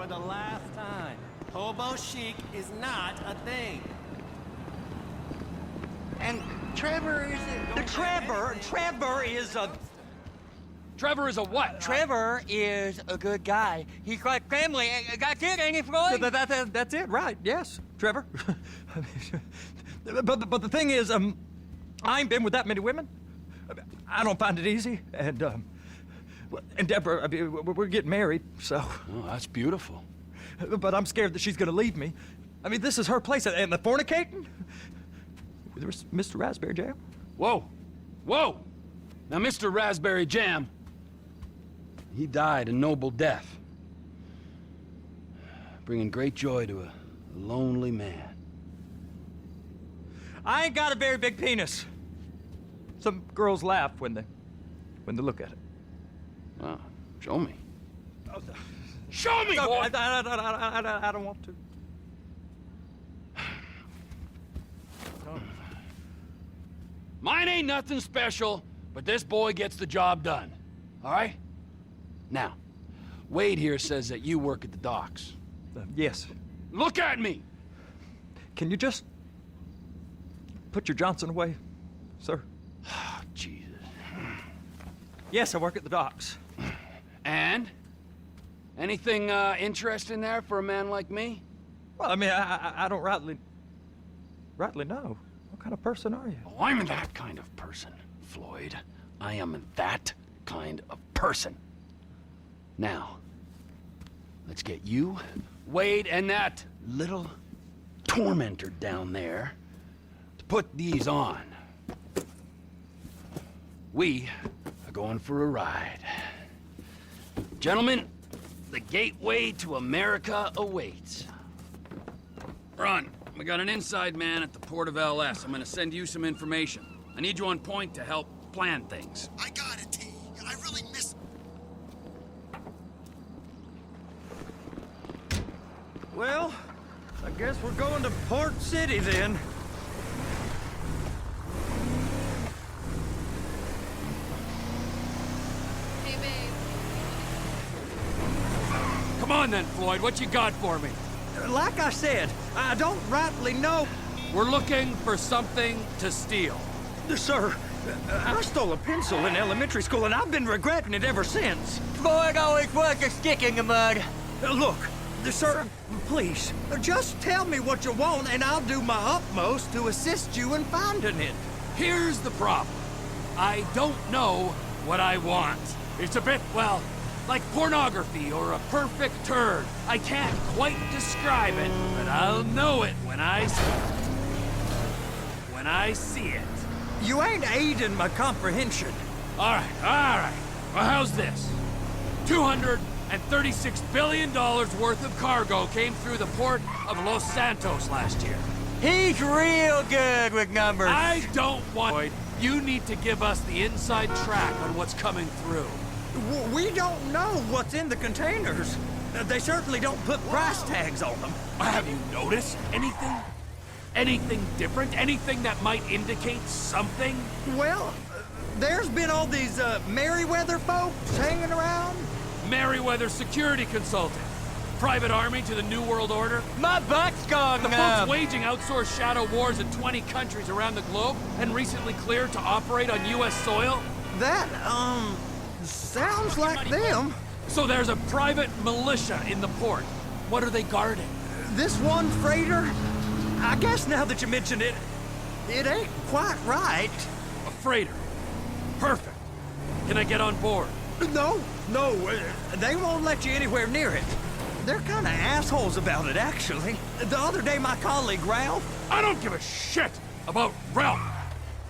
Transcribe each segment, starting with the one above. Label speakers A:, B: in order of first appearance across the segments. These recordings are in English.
A: for the last time. Hobo chic is not a thing.
B: And Trevor is Trevor is a...
C: Trevor is a what?
B: Trevor is a good guy. He's like family. That's it, ain't it, Floyd?
D: That's it, right? Yes, Trevor. but the thing is, I ain't been with that many women. I don't find it easy, and Deborah, I mean, we're getting married, so.
C: Oh, that's beautiful.
D: But I'm scared that she's gonna leave me. I mean, this is her place, and the fornicating with Mr. Raspberry Jam.
C: Whoa, whoa! Now, Mr. Raspberry Jam, he died a noble death, bringing great joy to a lonely man.
D: I ain't got a very big penis. Some girls laugh when they look at it.
C: Oh, show me. Show me,
D: No,
C: boy!
D: I don't want to.
C: Mine ain't nothing special, but this boy gets the job done. All right? Now, Wade here says that you work at the docks.
D: Yes.
C: Look at me!
D: Can you just put your Johnson away, sir?
C: Oh, Jesus.
D: Yes, I work at the docks.
C: And? Anything interesting there for a man like me?
D: Well, I mean, I don't rightly know. What kind of person are you?
C: Oh, I'm that kind of person, Floyd. I am that kind of person. Now, let's get you, Wade, and that little tormentor down there to put these on. We are going for a ride. Gentlemen, the gateway to America awaits. Ron, we got an inside man at the port of LS. I'm gonna send you some information. I need you on point to help plan things.
E: I got it, T. I really miss...
D: Well, I guess we're going to Port City then.
F: Hey, babe.
C: Come on then, Floyd, what you got for me?
D: Like I said, I don't rightly know.
C: We're looking for something to steal.
D: Sir, I stole a pencil in elementary school, and I've been regretting it ever since.
B: Floyd always was a stick in the mud.
D: Look, sir, please, just tell me what you want, and I'll do my utmost to assist you in finding it.
C: Here's the problem. I don't know what I want. It's a bit, well, like pornography or a perfect turd. I can't quite describe it, but I'll know it when I see it.
D: You ain't aiding my comprehension.
C: All right. Well, how's this? $236 billion worth of cargo came through the port of Los Santos last year.
B: He's real good with numbers.
C: I don't want... You need to give us the inside track on what's coming through.
D: We don't know what's in the containers. They certainly don't put price tags on them.
C: Have you noticed anything? Anything different? Anything that might indicate something?
D: Well, there's been all these Merryweather folks hanging around.
C: Merryweather security consultant. Private army to the New World Order.
B: My butt's gone
C: The
B: numb.
C: folks waging outsourced shadow wars in 20 countries around the globe and recently cleared to operate on U.S. soil.
D: That, sounds like them.
C: So there's a private militia in the port. What are they guarding?
D: This one freighter, I guess now that you mention it, it ain't quite right.
C: A freighter. Perfect. Can I get on board?
D: No, they won't let you anywhere near it. They're kind of assholes about it, actually. The other day, my colleague, Ralph...
C: I don't give a shit about Ralph.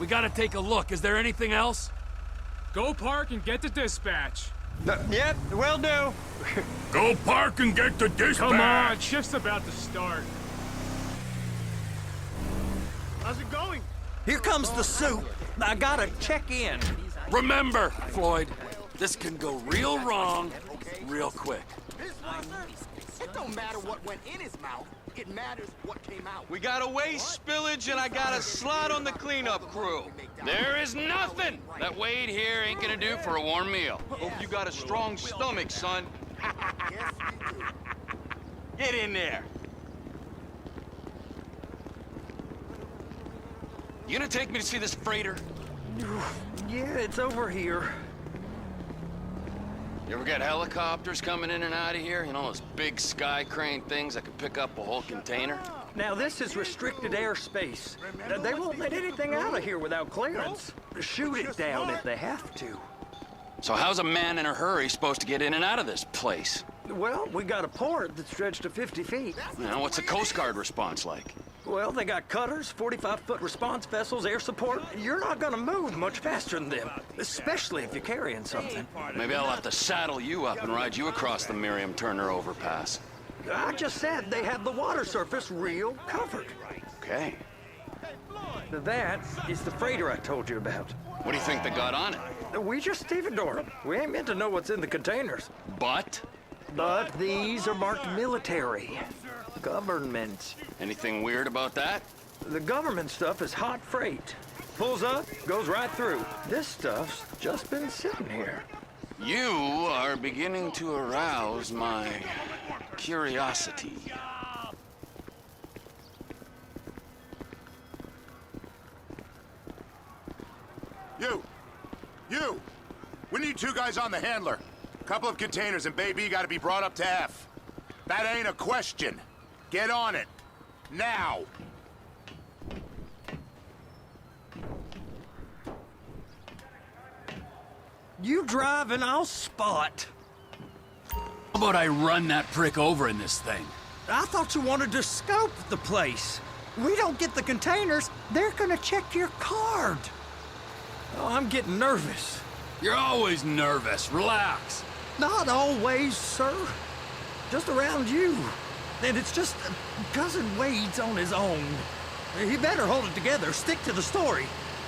C: We gotta take a look. Is there anything else?
G: Go park and get the dispatch.
D: Yep, will do.
C: Go park and get the dispatch.
G: Come on, shift's about to start. How's it going?
D: Here comes the soup. I gotta check in.
C: Remember, Floyd, this can go real wrong real quick.
E: It don't matter what went in his mouth. It matters what came out.
H: We got a waste spillage and I got a slot on the cleanup crew.
C: There is nothing that Wade here ain't gonna do for a warm meal.
H: Hope you got a strong stomach, son.
E: Yes, we do.
H: Get in there. You gonna take me to see this freighter?
D: Yeah, it's over here.
C: You ever get helicopters coming in and out of here? You know, those big sky crane things that could pick up a whole container?
D: Now, this is restricted airspace. They won't let anything out of here without clearance. Shoot it down if they have to.
C: So how's a man in a hurry supposed to get in and out of this place?
D: Well, we got a port that's stretched to 50 feet.
C: You know, what's the Coast Guard response like?
D: Well, they got cutters, 45-foot response vessels, air support. You're not gonna move much faster than them, especially if you're carrying something.
C: Maybe I'll have to saddle you up and ride you across the Miriam Turner overpass.
D: I just said they have the water surface real covered.
C: Okay.
D: That is the freighter I told you about.
C: What do you think they got on it?
D: We just stevedored them. We ain't meant to know what's in the containers.
C: But?
D: But these are marked military. Government.
C: Anything weird about that?
D: The government stuff is hot freight. Pulls up, goes right through. This stuff's just been sitting here.
C: You are beginning to arouse my curiosity.
F: You! We need 2 guys on the handler. Couple of containers and Baby gotta be brought up to F. That ain't a question. Get on it. Now!
D: You drive and I'll spot.
C: How about I run that prick over in this thing?
D: I thought you wanted to scope the place. We don't get the containers, they're gonna check your card. Oh, I'm getting nervous.
C: You're always nervous. Relax.
D: Not always, sir. Just around you. And it's just Cousin Wade's on his own. He better hold it together, stick to the story.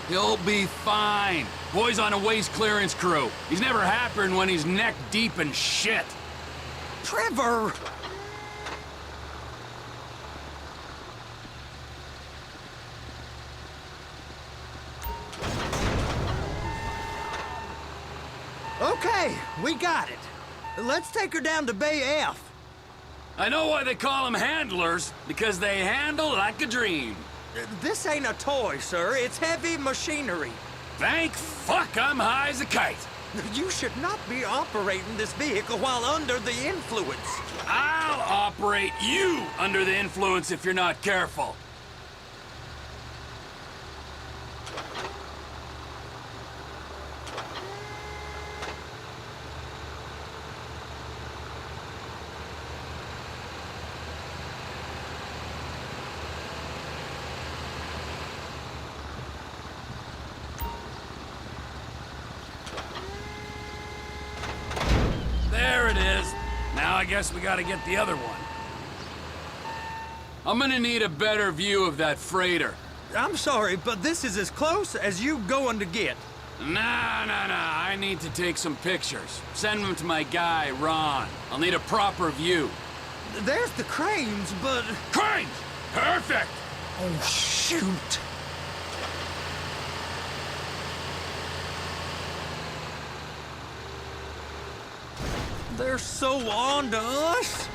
C: He'll be fine. Boy's on a waste clearance crew. He's never happier than when he's neck deep in shit.
D: Trevor! Okay, we got it. Let's take her down to Bay F.
C: I know why they call them handlers, because they handle like a dream.
D: This ain't a toy, sir. It's heavy machinery.
C: Thank fuck I'm high as a kite.
D: You should not be operating this vehicle while under the influence.
C: I'll operate you under the influence if you're not careful. There it is. Now I guess we gotta get the other one. I'm gonna need a better view of that freighter.
D: I'm sorry, but this is as close as you going to get.
C: Nah. I need to take some pictures. Send them to my guy, Ron. I'll need a proper view.
D: There's the cranes, but...
C: Cranes! Perfect!
D: Oh, shoot. They're so on to us.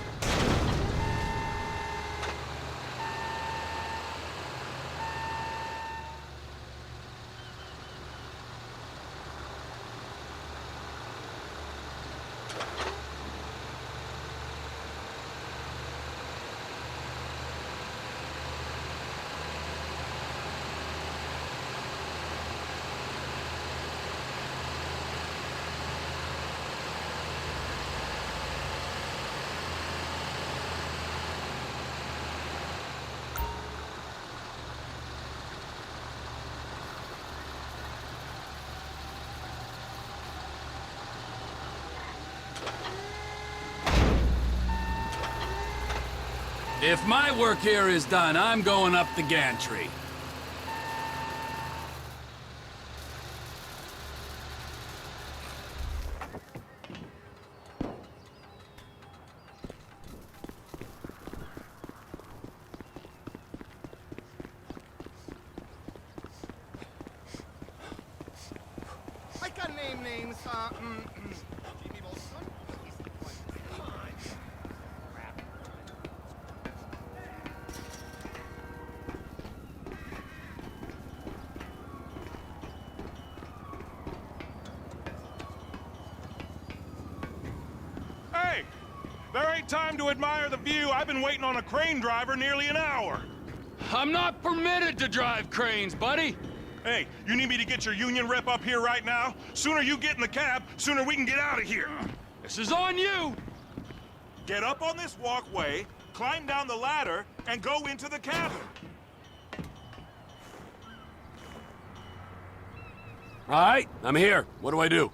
C: If my work here is done, I'm going up the gantry.
E: I can name names. Jimmy Bolson.
I: There ain't time to admire the view. I've been waiting on a crane driver nearly an hour.
C: I'm not permitted to drive cranes, buddy.
I: Hey, you need me to get your union rep up here right now? Sooner you get in the cab, sooner we can get out of here.
C: This is on you.
I: Get up on this walkway, climb down the ladder, and go into the cabin.
C: All right, I'm here. What do I do?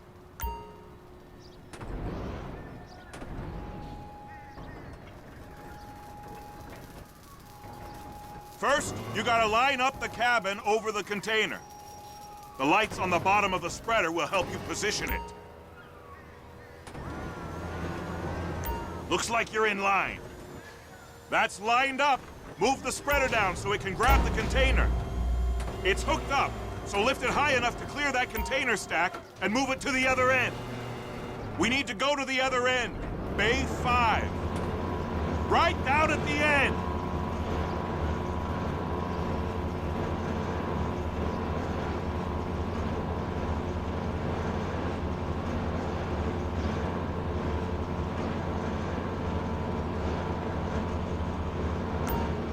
I: First, you gotta line up the cabin over the container. The lights on the bottom of the spreader will help you position it. Looks like you're in line. That's lined up. Move the spreader down so it can grab the container. It's hooked up, so lift it high enough to clear that container stack and move it to the other end. We need to go to the other end. Bay 5. Right down at the end.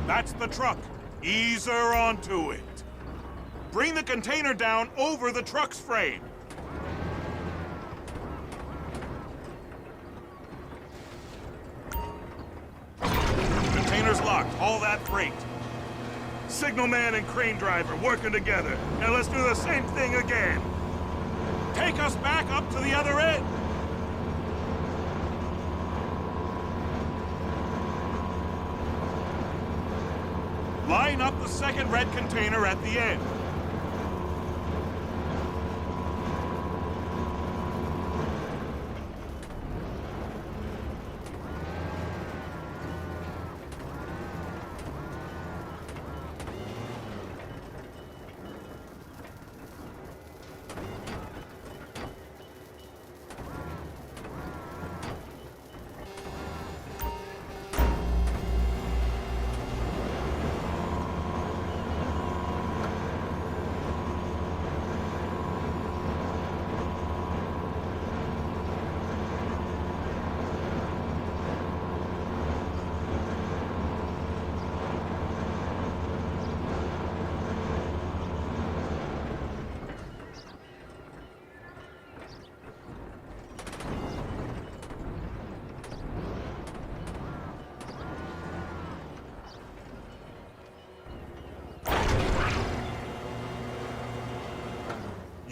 I: That's the truck. Ease her onto it. Bring the container down over the truck's frame. Container's locked. Haul that freight. Signalman and crane driver working together. Now let's do the same thing again. Take us back up to the other end. Line up the second red container at the end.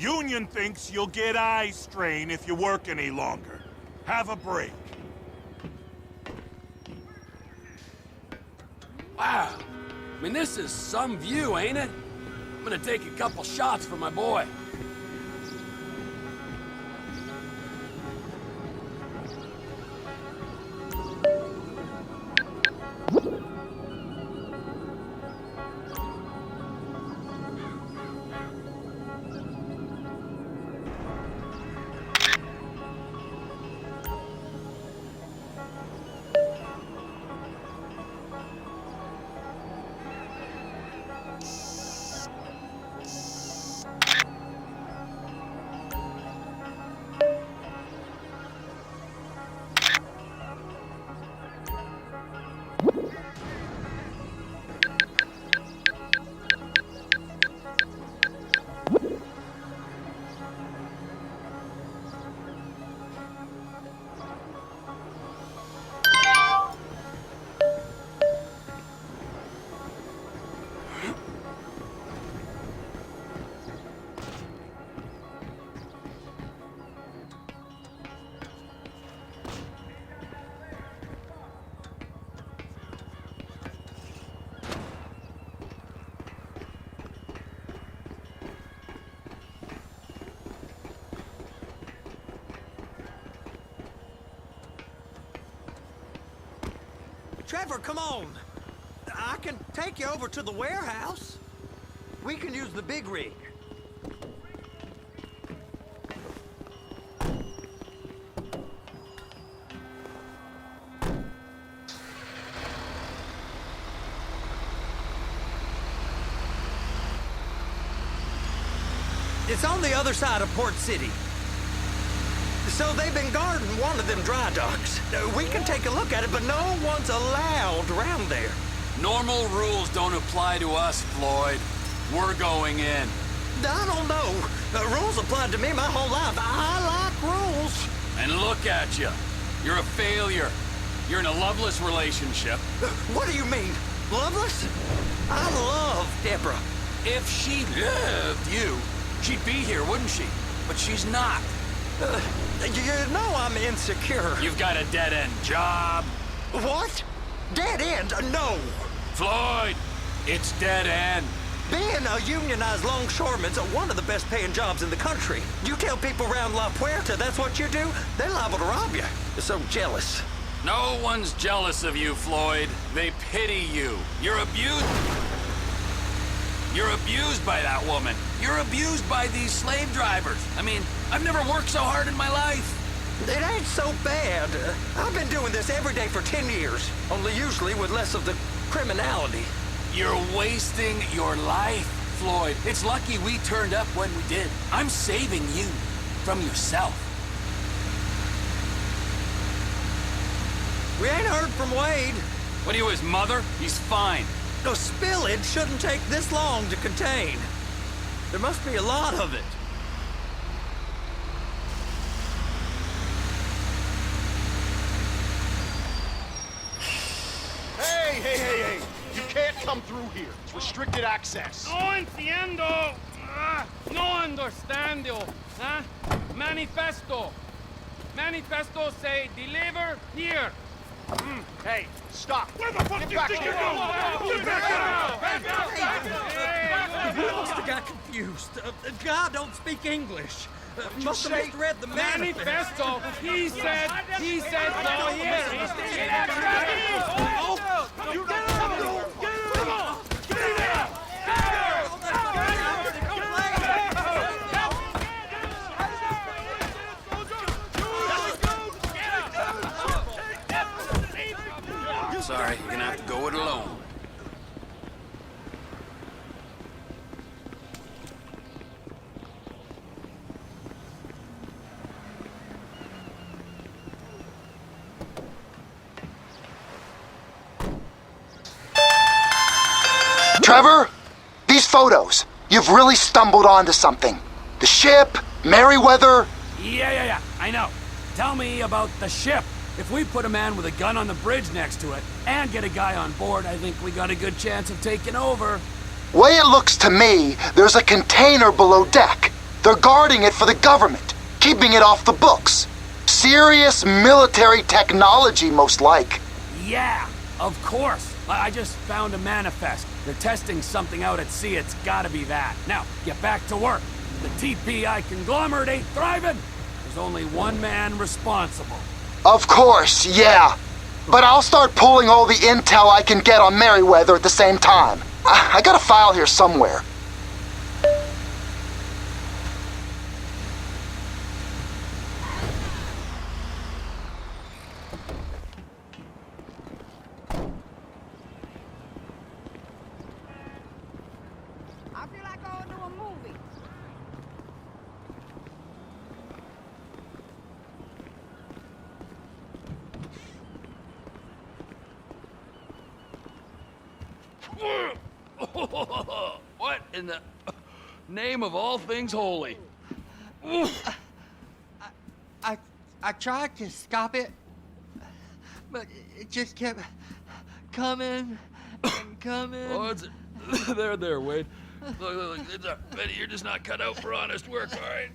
I: Union thinks you'll get eye strain if you work any longer. Have a break.
C: Wow. I mean, this is some view, ain't it? I'm gonna take a couple shots for my boy.
D: Trevor, come on. I can take you over to the warehouse. We can use the big rig. It's on the other side of Port City. So they've been guarding one of them dry docks. We can take a look at it, but no one's allowed around there.
C: Normal rules don't apply to us, Floyd. We're going in.
D: I don't know. Rules applied to me my whole life. I like rules.
C: And look at you. You're a failure. You're in a loveless relationship.
D: What do you mean? Loveless? I love Deborah.
C: If she loved you, she'd be here, wouldn't she? But she's not.
D: You know I'm insecure.
C: You've got a dead-end job.
D: What? Dead end? No.
C: Floyd, it's dead end.
D: Being a unionized longshoreman's one of the best paying jobs in the country. You tell people around La Puerta that's what you do, they're liable to rob you. They're so jealous.
C: No one's jealous of you, Floyd. They pity you. You're abused. You're abused by that woman. You're abused by these slave drivers. I mean, I've never worked so hard in my life.
D: It ain't so bad. I've been doing this every day for 10 years, only usually with less of the criminality.
C: You're wasting your life, Floyd. It's lucky we turned up when we did. I'm saving you from yourself.
D: We ain't heard from Wade.
C: What are you, his mother? He's fine.
D: No, spillage shouldn't take this long to contain. There must be a lot of it.
E: Hey! You can't come through here. It's restricted access.
G: No entiendo. No understando. Huh? Manifesto. Manifesto say deliver here.
E: Hey, stop.
G: Where the fuck
E: Get
G: do you
E: back
G: think
E: here.
G: you're going? Get back out!
D: We must have got confused. God don't speak English. Must have misread the
G: Manifesto. He said no here.
C: Sorry, you're gonna have to go it alone.
J: Trevor, these photos. You've really stumbled onto something. The ship, Merryweather.
C: Yeah, I know. Tell me about the ship. If we put a man with a gun on the bridge next to it and get a guy on board, I think we got a good chance of taking over.
J: Way it looks to me, there's a container below deck. They're guarding it for the government, keeping it off the books. Serious military technology, most like.
C: Yeah, of course. I just found a manifest. They're testing something out at sea. It's gotta be that. Now, get back to work. The TPI conglomerate ain't thriving. There's only one man responsible.
J: Of course, yeah. But I'll start pulling all the intel I can get on Merryweather at the same time. I got a file here somewhere.
K: I feel like going to a movie.
C: What in the name of all things holy?
B: I tried to stop it, but it just kept coming and coming.
C: Oh, it's there, Wade. Look, it's Betty, you're just not cut out for honest work, all right?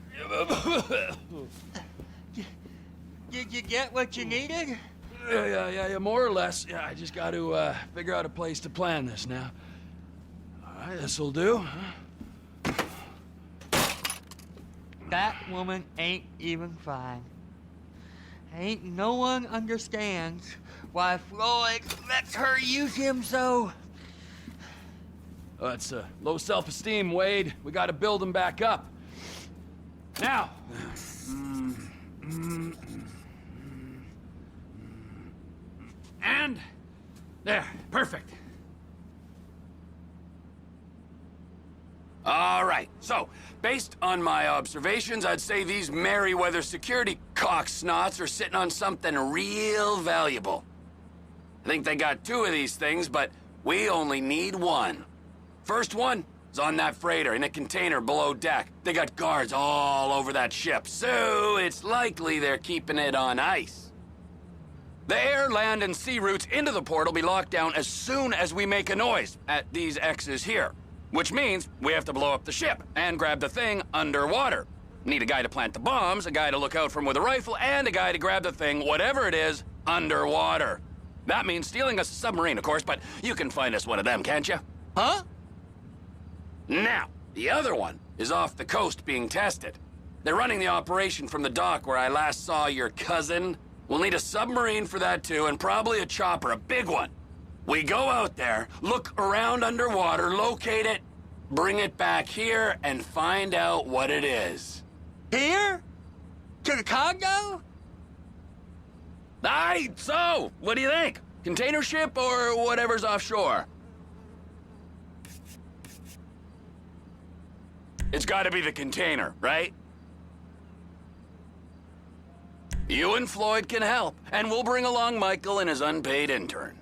B: Did you get what you needed?
C: Yeah, more or less. Yeah, I just got to figure out a place to plan this now. All right, this'll do.
B: That woman ain't even fine. Ain't no one understands why Floyd lets her use him so.
C: Oh, it's low self-esteem, Wade. We got to build him back up. Now. And there, perfect. All right, so, based on my observations, I'd say these Merryweather security cocksnots are sitting on something real valuable. I think they got 2 of these things, but we only need 1. First one is on that freighter in a container below deck. They got guards all over that ship, so it's likely they're keeping it on ice. The air, land, and sea routes into the port will be locked down as soon as we make a noise at these X's here. Which means we have to blow up the ship and grab the thing underwater. Need a guy to plant the bombs, a guy to look out for him with a rifle, and a guy to grab the thing, whatever it is, underwater. That means stealing us a submarine, of course, but you can find us one of them, can't you?
B: Huh?
C: Now, the other one is off the coast being tested. They're running the operation from the dock where I last saw your cousin. We'll need a submarine for that too, and probably a chopper, a big one. We go out there, look around underwater, locate it, bring it back here, and find out what it is.
B: Here? To the Congo?
C: Aye, so, what do you think? Container ship or whatever's offshore? It's gotta be the container, right? You and Floyd can help, and we'll bring along Michael and his unpaid intern.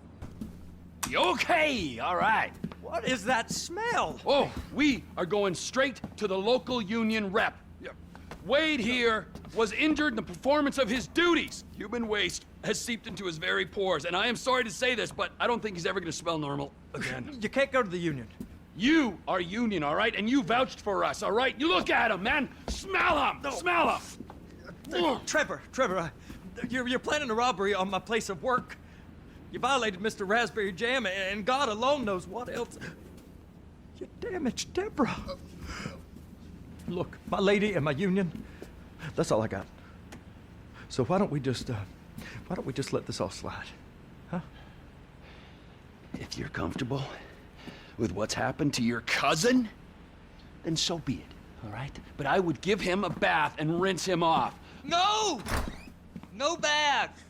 I: Okay, all right.
D: What is that smell?
I: Oh, we are going straight to the local union rep. Wade here was injured in the performance of his duties. Human waste has seeped into his very pores, and I am sorry to say this, but I don't think he's ever gonna smell normal again.
D: You can't go to the union.
I: You are union, all right? And you vouched for us, all right? You look at him, man. Smell him!
D: No.
I: Smell him!
D: Trevor, you're planning a robbery on my place of work. You violated Mr. Raspberry Jam, and God alone knows what else. You damaged Deborah. Look, my lady and my union, that's all I got. So why don't we just let this all slide, huh?
C: If you're comfortable with what's happened to your cousin, then so be it, all right?
I: But I would give him a bath and rinse him off.
B: No! No bath!